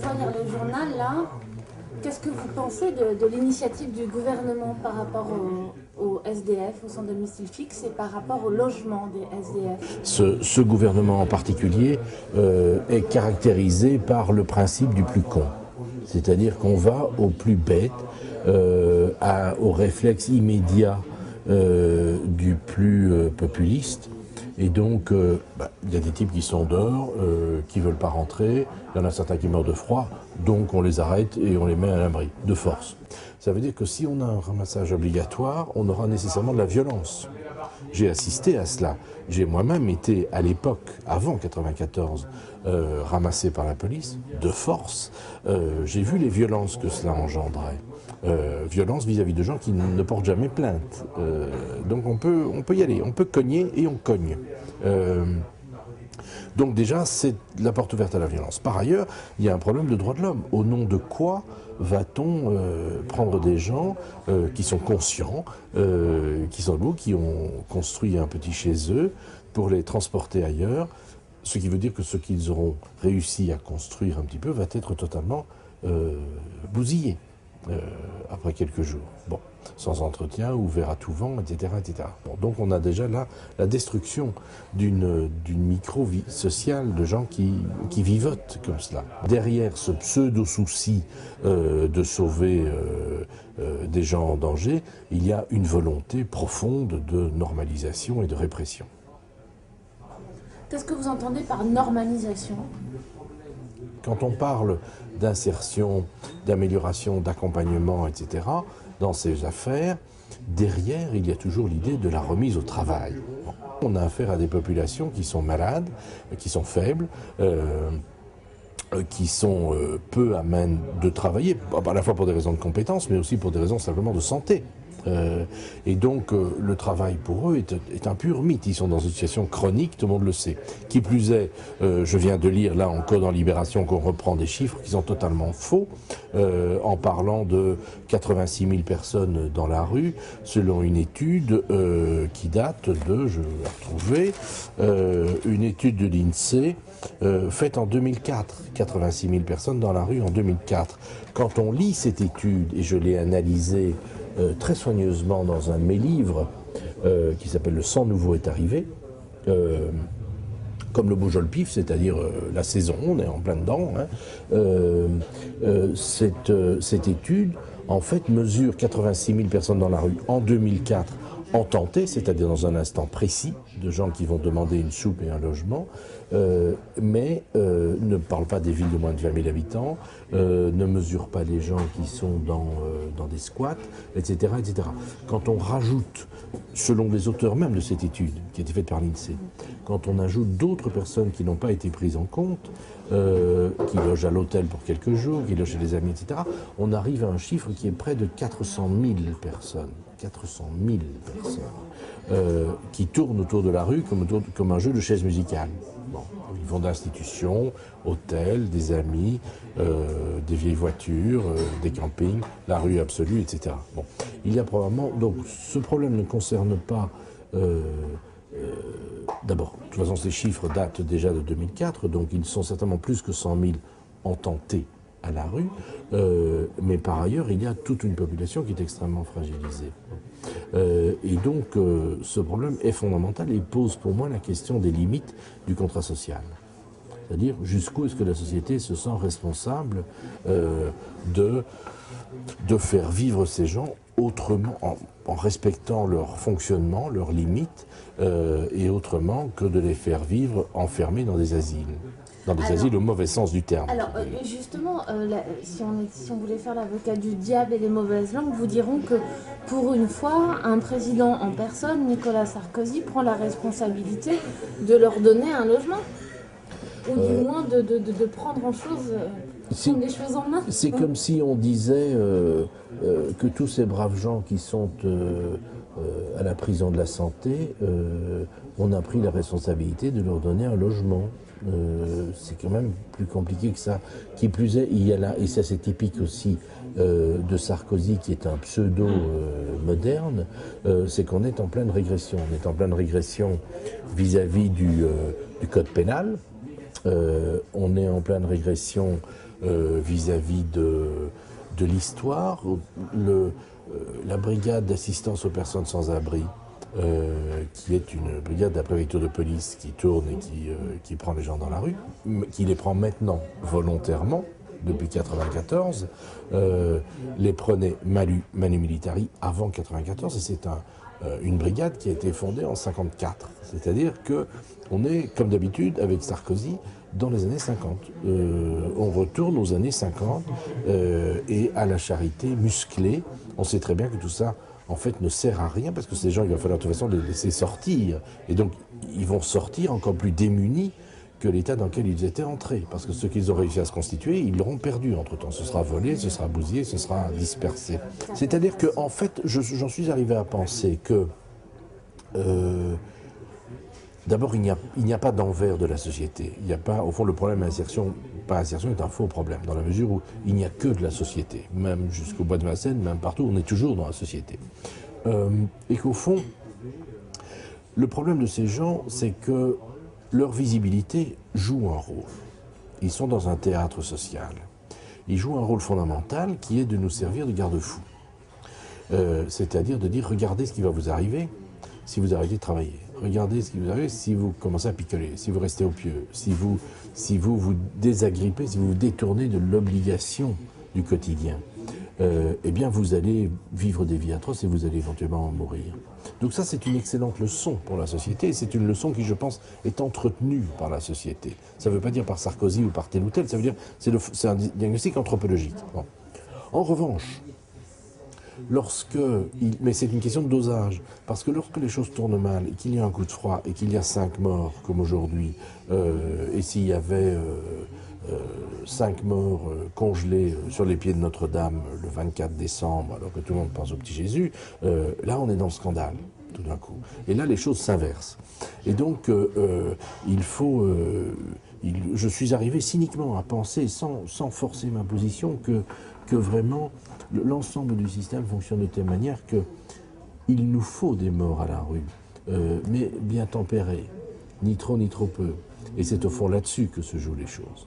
fois lire le journal, là, qu'est-ce que vous pensez de l'initiative du gouvernement par rapport au SDF, au centre de domicile fixe, et par rapport au logement des SDF? Ce gouvernement en particulier est caractérisé par le principe du plus con. C'est-à-dire qu'on va au plus bête, au réflexe immédiat du plus populiste. Et donc, il y a des types qui sont dehors, qui ne veulent pas rentrer, il y en a certains qui meurent de froid, donc on les arrête et on les met à l'abri, de force. Ça veut dire que si on a un ramassage obligatoire, on aura nécessairement de la violence. J'ai assisté à cela. J'ai moi-même été, à l'époque, avant 1994, ramassé par la police, de force. J'ai vu les violences que cela engendrait. Violence vis-à-vis de gens qui ne portent jamais plainte. Donc on peut y aller, on peut cogner et on cogne. Donc déjà, c'est la porte ouverte à la violence. Par ailleurs, il y a un problème de droits de l'homme. Au nom de quoi va-t-on prendre des gens qui sont conscients, qui sont debout, qui ont construit un petit chez eux, pour les transporter ailleurs, ce qui veut dire que ce qu'ils auront réussi à construire un petit peu va être totalement bousillé après quelques jours. Bon, sans entretien, ouvert à tout vent, etc. etc. Bon, donc on a déjà là la destruction d'une micro-vie sociale de gens qui vivotent comme cela. Derrière ce pseudo-souci de sauver des gens en danger, il y a une volonté profonde de normalisation et de répression. Qu'est-ce que vous entendez par normalisation ? Quand on parle d'insertion, d'amélioration, d'accompagnement, etc., dans ces affaires, derrière, il y a toujours l'idée de la remise au travail. On a affaire à des populations qui sont malades, qui sont faibles, qui sont peu à même de travailler, à la fois pour des raisons de compétences, mais aussi pour des raisons simplement de santé. Et donc le travail pour eux est un pur mythe. Ils sont dans une situation chronique, tout le monde le sait. Qui plus est, je viens de lire là encore dans Libération qu'on reprend des chiffres qui sont totalement faux, en parlant de 86 000 personnes dans la rue, selon une étude qui date de, je vais retrouver, une étude de l'INSEE faite en 2004. 86 000 personnes dans la rue en 2004. Quand on lit cette étude, et je l'ai analysée très soigneusement dans un de mes livres qui s'appelle « Le sang nouveau est arrivé », comme le Beaujolpif, c'est-à-dire la saison, on est en plein dedans. Cette étude, en fait, mesure 86 000 personnes dans la rue en 2004 en tenté, c'est-à-dire dans un instant précis, de gens qui vont demander une soupe et un logement, mais ne parle pas des villes de moins de 20 000 habitants, ne mesure pas les gens qui sont dans des squats, etc., etc. Quand on rajoute, selon les auteurs même de cette étude, qui a été faite par l'INSEE, quand on ajoute d'autres personnes qui n'ont pas été prises en compte, qui logent à l'hôtel pour quelques jours, qui logent chez des amis, etc., on arrive à un chiffre qui est près de 400 000 personnes. 400 000 personnes qui tournent autour de la rue comme un jeu de chaises musicales. Bon, ils vont d'institutions, hôtels, des amis, des vieilles voitures, des campings, la rue absolue, etc. Bon, il y a probablement... Donc ce problème ne concerne pas... D'abord, de toute façon, ces chiffres datent déjà de 2004, donc ils sont certainement plus que 100 000 en tenté à la rue, mais par ailleurs, il y a toute une population qui est extrêmement fragilisée. Et donc, ce problème est fondamental et pose pour moi la question des limites du contrat social. C'est-à-dire, jusqu'où est-ce que la société se sent responsable de faire vivre ces gens autrement, en respectant leur fonctionnement, leurs limites, et autrement que de les faire vivre enfermés dans des asiles. Dans des asiles au mauvais sens du terme. Alors, justement, si on voulait faire l'avocat du diable et des mauvaises langues, vous diront que, pour une fois, un président en personne, Nicolas Sarkozy, prend la responsabilité de leur donner un logement. Ou du moins de prendre des choses en main. C'est comme si on disait que tous ces braves gens qui sont à la prison de la santé, on a pris la responsabilité de leur donner un logement. C'est quand même plus compliqué que ça. Qui plus est, il y a là, et ça c'est typique aussi de Sarkozy, qui est un pseudo moderne, c'est qu'on est en pleine régression. On est en pleine régression vis-à-vis du code pénal. On est en pleine régression vis-à-vis de l'histoire. La brigade d'assistance aux personnes sans abri, qui est une brigade de la préfecture de police qui tourne et qui prend les gens dans la rue, qui les prend maintenant volontairement, depuis 1994, les prenait manu militari avant 1994, et c'est une brigade qui a été fondée en 1954. C'est-à-dire qu'on est, comme d'habitude, avec Sarkozy, dans les années 50. On retourne aux années 50 et à la charité musclée. On sait très bien que tout ça, en fait, ne sert à rien, parce que ces gens, il va falloir de toute façon les laisser sortir. Et donc, ils vont sortir encore plus démunis que l'état dans lequel ils étaient entrés. Parce que ce qu'ils ont réussi à se constituer, ils l'auront perdu entre-temps. Ce sera volé, ce sera bousillé, ce sera dispersé. C'est-à-dire que, en fait, j'en suis arrivé à penser que d'abord, il n'y a pas d'envers de la société. Il n'y a pas, au fond, le problème insertion, pas insertion, est un faux problème, dans la mesure où il n'y a que de la société. Même jusqu'au bois de Vincennes, même partout, on est toujours dans la société. Et qu'au fond, le problème de ces gens, c'est que leur visibilité joue un rôle. Ils sont dans un théâtre social. Ils jouent un rôle fondamental qui est de nous servir de garde-fou. C'est-à-dire de dire, regardez ce qui va vous arriver si vous arrêtez de travailler. Regardez ce qui vous arrive si vous commencez à picoler, si vous restez opieux, si vous vous désagrippez, si vous vous détournez de l'obligation du quotidien. Eh bien, vous allez vivre des vies atroces et vous allez éventuellement en mourir. Donc ça, c'est une excellente leçon pour la société, et c'est une leçon qui, je pense, est entretenue par la société. Ça ne veut pas dire par Sarkozy ou par tel ou tel, ça veut dire c'est un diagnostic anthropologique. Bon. En revanche, mais c'est une question de dosage, parce que lorsque les choses tournent mal, et qu'il y a un coup de froid, et qu'il y a 5 morts, comme aujourd'hui, et s'il y avait 5 morts congelés sur les pieds de Notre-Dame le 24 décembre, alors que tout le monde pense au petit Jésus, là on est dans le scandale, tout d'un coup. Et là les choses s'inversent. Et donc je suis arrivé cyniquement à penser, sans forcer ma position, que vraiment l'ensemble du système fonctionne de telle manière qu'il nous faut des morts à la rue, mais bien tempérés, ni trop peu. Et c'est au fond là-dessus que se jouent les choses.